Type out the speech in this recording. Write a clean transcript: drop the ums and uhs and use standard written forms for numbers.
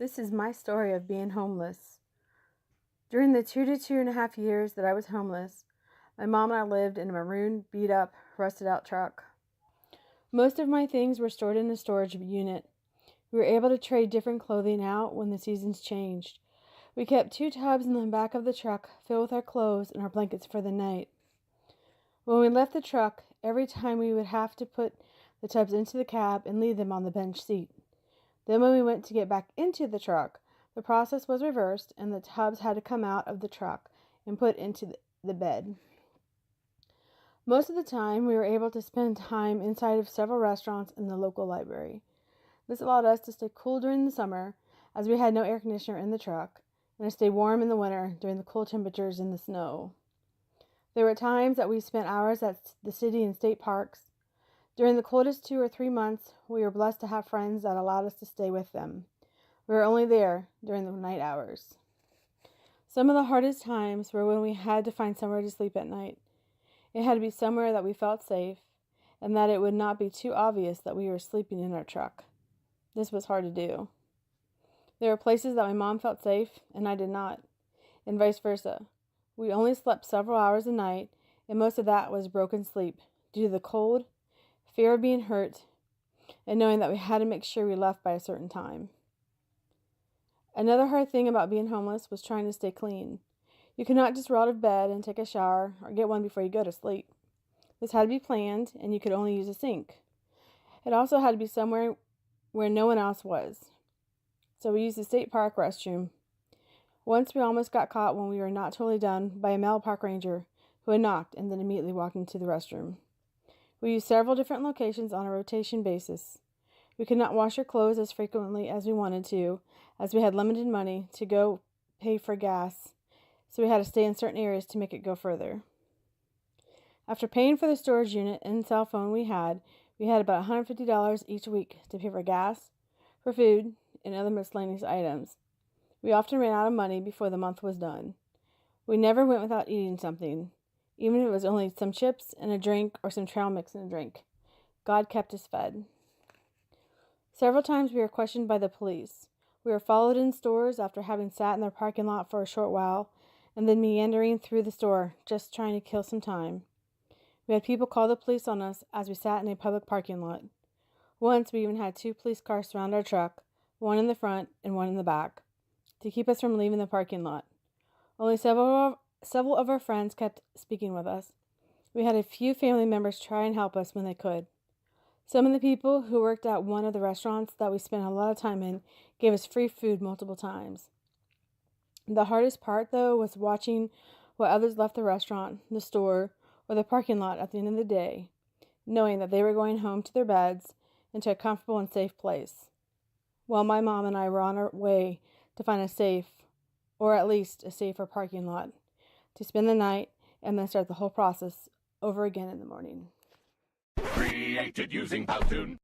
This is my story of being homeless. During the 2 to 2.5 years that I was homeless, my mom and I lived in a maroon, beat-up, rusted-out truck. Most of my things were stored in a storage unit. We were able to trade different clothing out when the seasons changed. We kept 2 tubs in the back of the truck filled with our clothes and our blankets for the night. When we left the truck, every time we would have to put the tubs into the cab and leave them on the bench seat. Then when we went to get back into the truck, the process was reversed and the tubs had to come out of the truck and put into the bed. Most of the time, we were able to spend time inside of several restaurants and the local library. This allowed us to stay cool during the summer, as we had no air conditioner in the truck, and to stay warm in the winter during the cool temperatures in the snow. There were times that we spent hours at the city and state parks. During the coldest 2 or 3 months, we were blessed to have friends that allowed us to stay with them. We were only there during the night hours. Some of the hardest times were when we had to find somewhere to sleep at night. It had to be somewhere that we felt safe, and that it would not be too obvious that we were sleeping in our truck. This was hard to do. There were places that my mom felt safe, and I did not, and vice versa. We only slept several hours a night, and most of that was broken sleep due to the cold, fear of being hurt, and knowing that we had to make sure we left by a certain time. Another hard thing about being homeless was trying to stay clean. You could not just roll out of bed and take a shower or get one before you go to sleep. This had to be planned, and you could only use a sink. It also had to be somewhere where no one else was. So we used the state park restroom. Once we almost got caught when we were not totally done by a male park ranger who had knocked and then immediately walked into the restroom. We used several different locations on a rotation basis. We could not wash our clothes as frequently as we wanted to, as we had limited money to go pay for gas, so we had to stay in certain areas to make it go further. After paying for the storage unit and cell phone we had about $150 each week to pay for gas, for food, and other miscellaneous items. We often ran out of money before the month was done. We never went without eating something, even if it was only some chips and a drink or some trail mix and a drink. God kept us fed. Several times we were questioned by the police. We were followed in stores after having sat in their parking lot for a short while, and then meandering through the store, just trying to kill some time. We had people call the police on us as we sat in a public parking lot. Once we even had 2 police cars surround our truck, one in the front and one in the back, to keep us from leaving the parking lot. Only several of our friends kept speaking with us. We had a few family members try and help us when they could. Some of the people who worked at one of the restaurants that we spent a lot of time in gave us free food multiple times. The hardest part, though, was watching what others left the restaurant, the store, or the parking lot at the end of the day, knowing that they were going home to their beds and to a comfortable and safe place, while my mom and I were on our way to find a safe, or at least a safer parking lot, to spend the night and then start the whole process over again in the morning. Created using Powtoon.